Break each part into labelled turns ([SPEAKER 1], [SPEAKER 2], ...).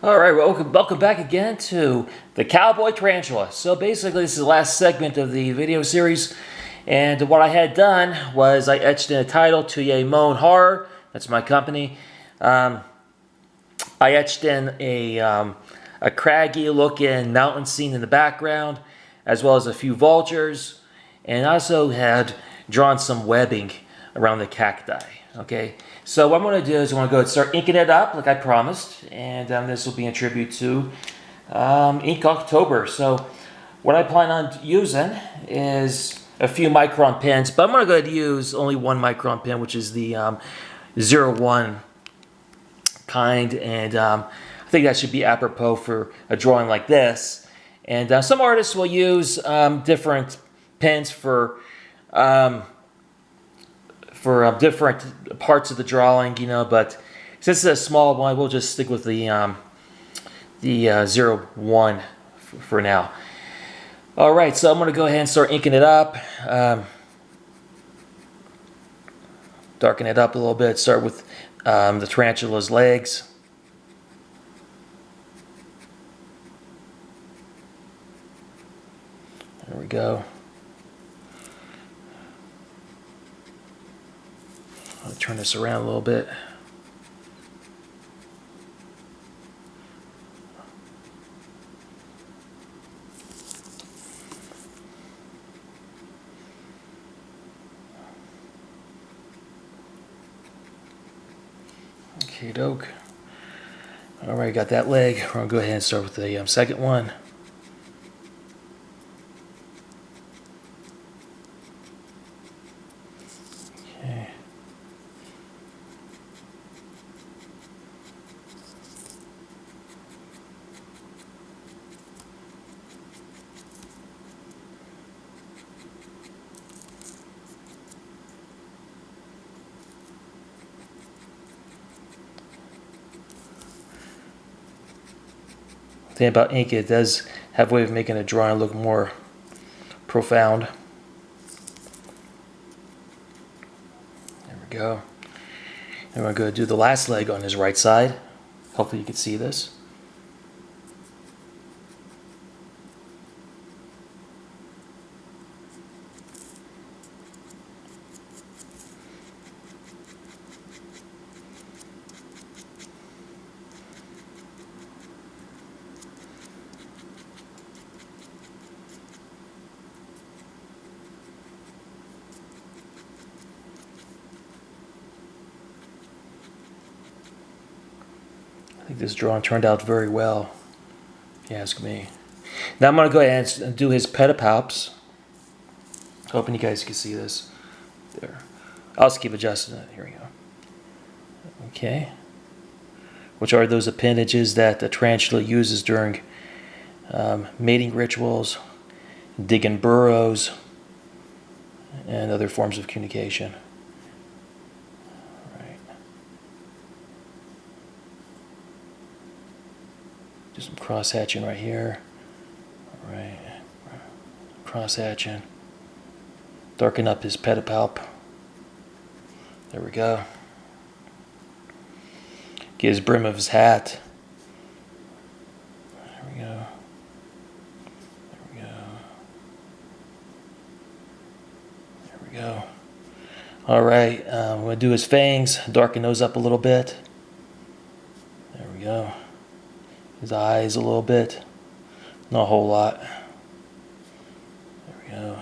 [SPEAKER 1] Alright, welcome back again to the Cowboy Tarantula. So basically this is the last segment of the video series, and what I had done was I etched in a title to Ye Moan Horror. That's my company. I etched in a craggy looking mountain scene in the background, as well as a few vultures, and I also had drawn some webbing around the cacti. Okay, so what I'm going to do is I'm going to go and start inking it up like I promised, and this will be in tribute to Ink October. So what I plan on using is a few micron pens, but I'm going to go ahead and use only one micron pen, which is the 01 kind, and I think that should be apropos for a drawing like this. And some artists will use different pens for different parts of the drawing, you know, but since it's a small one, we'll just stick with the 01 for now. All right, so I'm going to go ahead and start inking it up. Darken it up a little bit. Start with the tarantula's legs. There we go. I'll turn this around a little bit. Okay, doke. All right, got that leg. We're gonna go ahead and start with the second one. Okay. The thing about ink, it does have a way of making a drawing look more profound. There we go. And we're going to do the last leg on his right side. Hopefully you can see this. I think this drawing turned out very well, if you ask me. Now I'm going to go ahead and do his pedipalps. Hoping you guys can see this. There. I'll just keep adjusting it. Here we go. Okay. Which are those appendages that the tarantula uses during mating rituals, digging burrows, and other forms of communication. Do some cross hatching right here. All right, cross hatching. Darken up his pedipalp. There we go. Get his brim of his hat. There we go. There we go. There we go. All right, I'm going to do his fangs. Darken those up a little bit. There we go. His eyes a little bit, not a whole lot. There we go.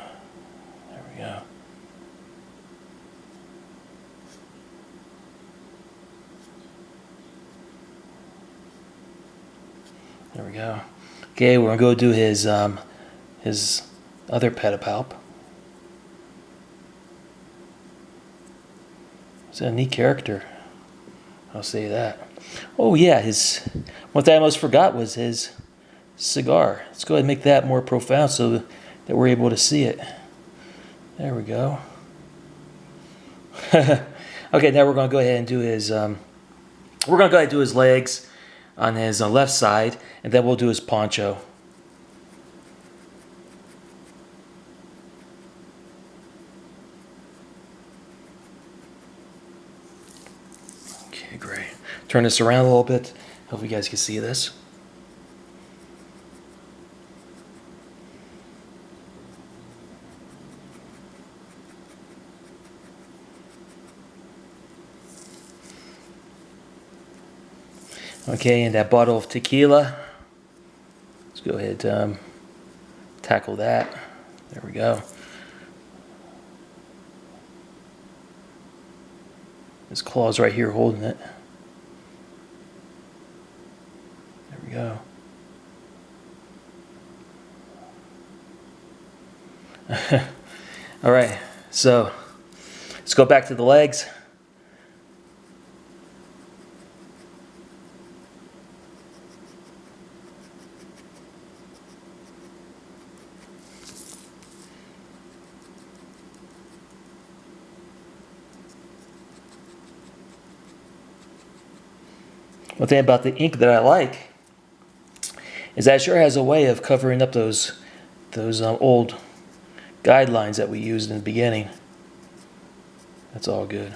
[SPEAKER 1] There we go. There we go. Okay, we're gonna go do his other pedipalp. He's a neat character, I'll say that. Oh yeah, one thing I almost forgot was his cigar. Let's go ahead and make that more profound so that we're able to see it. There we go. Okay, now we're going to go ahead and do his legs on his left side, and then we'll do his poncho. Okay, great. Turn this around a little bit. Hope you guys can see this. Okay, and that bottle of tequila. Let's go ahead and tackle that. There we go. His claw's right here holding it. There we go. All right, so let's go back to the legs. One thing about the ink that I like is that it sure has a way of covering up those old guidelines that we used in the beginning. That's all good.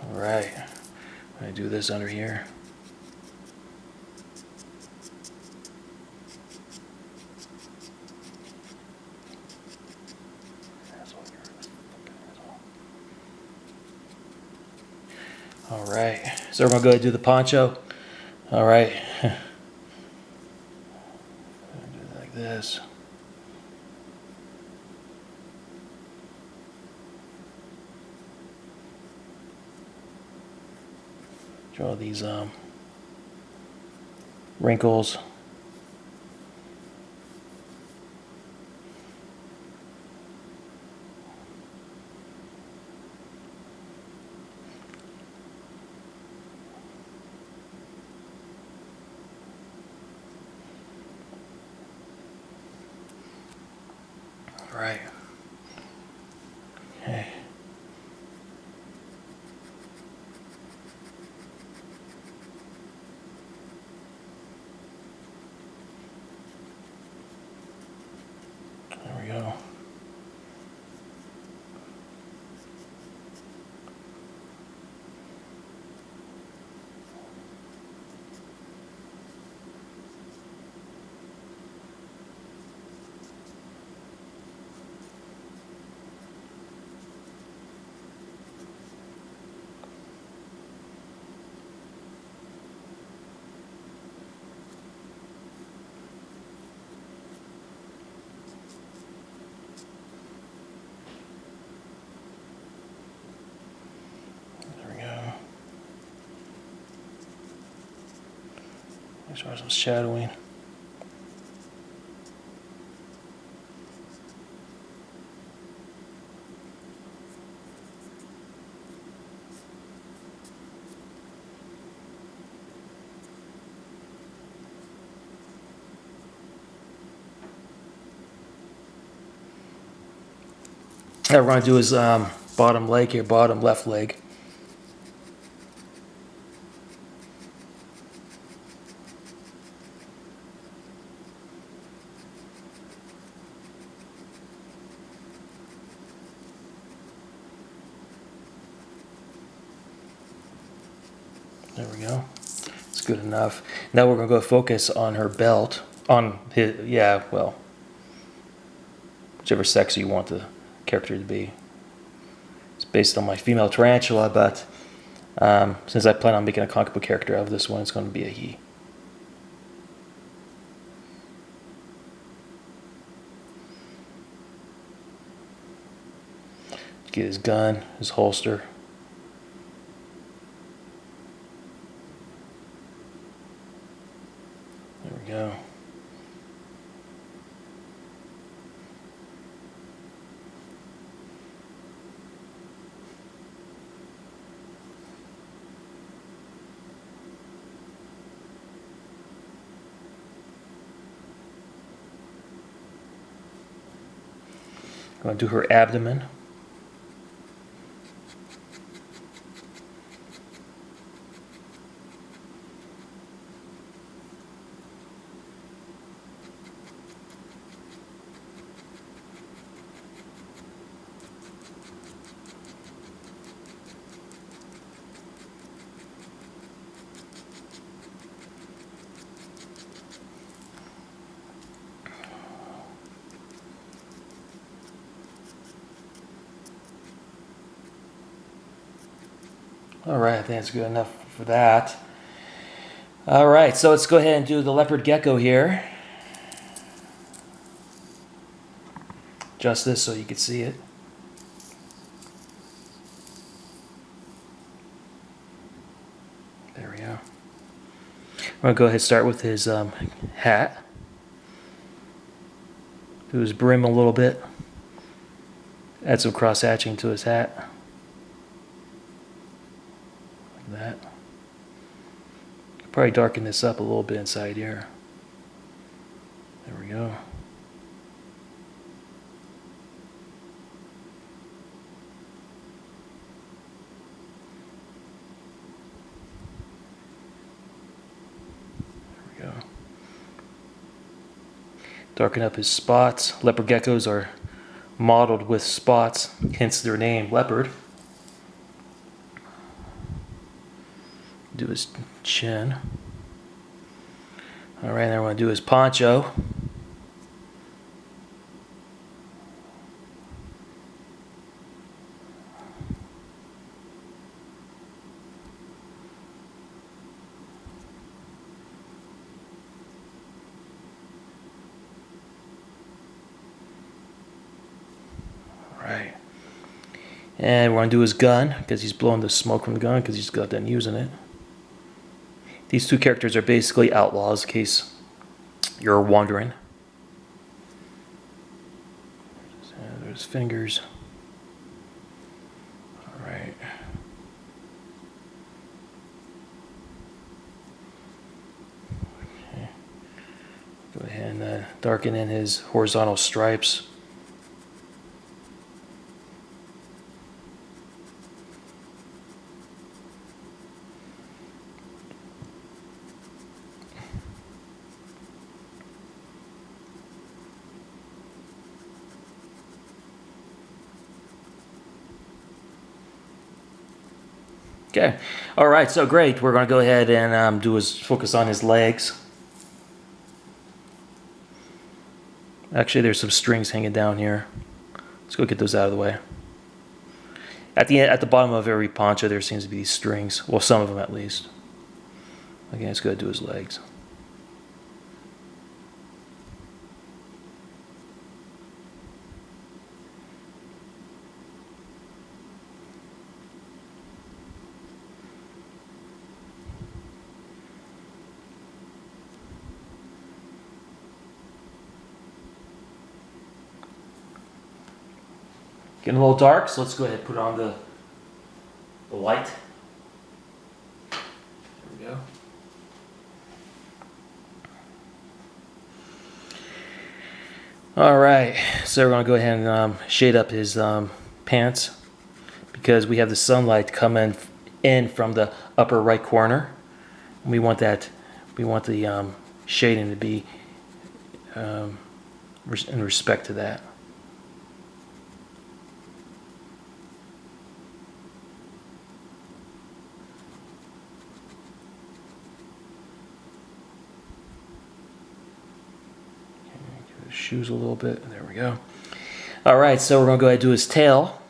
[SPEAKER 1] All right, I'm gonna do this under here. All right, so we're gonna go ahead and do the poncho. All right, do it like this. Draw these wrinkles. All right. Okay. There we go. Try some shadowing. Now we're going to do his bottom leg here, bottom left leg. There we go. It's good enough. Now we're going to go focus on her belt. On his, yeah, well, whichever sex you want the character to be. It's based on my female tarantula, but since I plan on making a comic book character out of this one, it's going to be a he. Get his gun, his holster. There we go. I'm going to do her abdomen. Alright, I think that's good enough for that. Alright, so let's go ahead and do the Leopard Gecko here. Adjust this so you can see it. There we go. I'm going to go ahead and start with his hat. Do his brim a little bit. Add some cross-hatching to his hat. Like that. Probably darken this up a little bit inside here. There we go. There we go. Darken up his spots. Leopard geckos are mottled with spots, hence their name, leopard. Do his chin. Alright, then I want to do his poncho. Right. And we're going to do his gun, because he's blowing the smoke from the gun, because he's got done using it. These two characters are basically outlaws, in case you're wondering. There's his fingers. Alright. Okay. Go ahead and darken in his horizontal stripes. Okay, all right, so great. We're going to go ahead and focus on his legs. Actually, there's some strings hanging down here. Let's go get those out of the way. At the bottom of every poncho, there seems to be these strings. Well, some of them at least. Okay, let's go ahead and do his legs. Getting a little dark, so let's go ahead and put on the light. There we go. All right, so we're going to go ahead and shade up his pants, because we have the sunlight coming in from the upper right corner. We want the shading to be in respect to that. Shoes a little bit. There we go. All right, so we're going to go ahead and do his tail.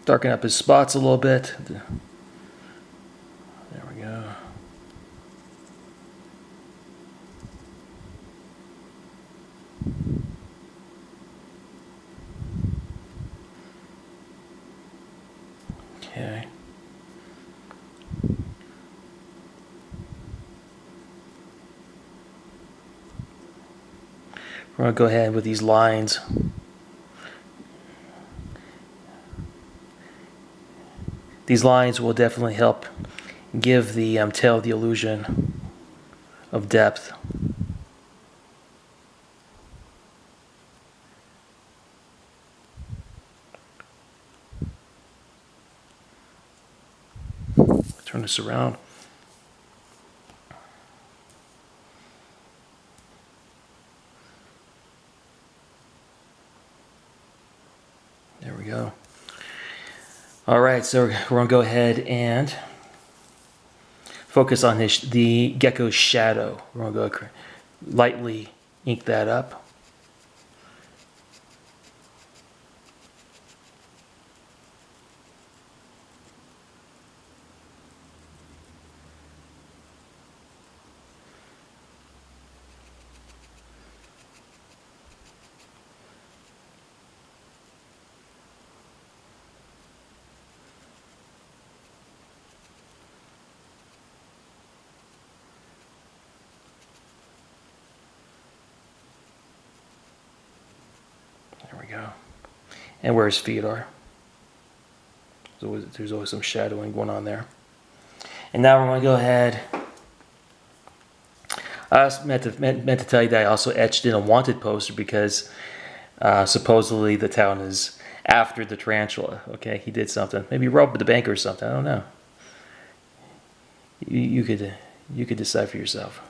[SPEAKER 1] Darken up his spots a little bit. There we go. Okay. We're going to go ahead with these lines. these lines will definitely help give the tail the illusion of depth. Turn this around. There we go. All right, so we're going to go ahead and focus on the gecko's shadow. We're going to go lightly ink that up. There we go. And where his feet are. There's always some shadowing going on there. And now we're going to go ahead. I meant to tell you that I also etched in a wanted poster because supposedly the town is after the tarantula. Okay, he did something. Maybe he robbed the bank or something. I don't know. You could decide for yourself.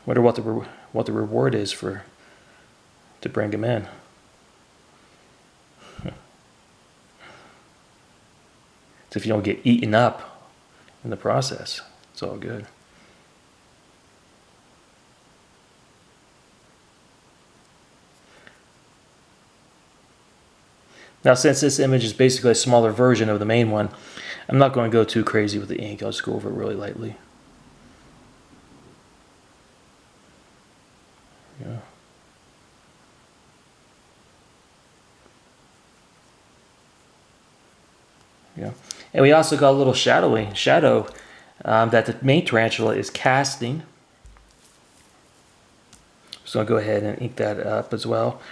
[SPEAKER 1] Wonder what the reward is to bring him in. So if you don't get eaten up in the process, it's all good. Now, since this image is basically a smaller version of the main one, I'm not going to go too crazy with the ink. I'll just go over it really lightly. Yeah. Yeah. And we also got a little shadow that the main tarantula is casting. So I'll go ahead and ink that up as well.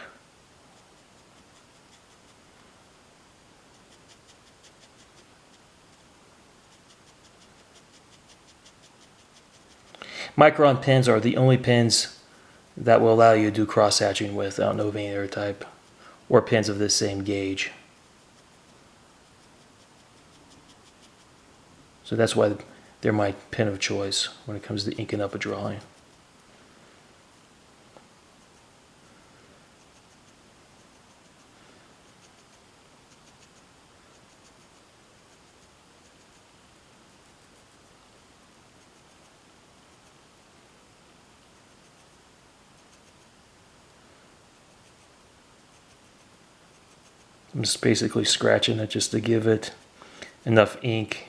[SPEAKER 1] Micron pens are the only pens that will allow you to do cross-hatching with. I don't know of any other type, or pens of this same gauge. So that's why they're my pen of choice when it comes to inking up a drawing. I'm just basically scratching it just to give it enough ink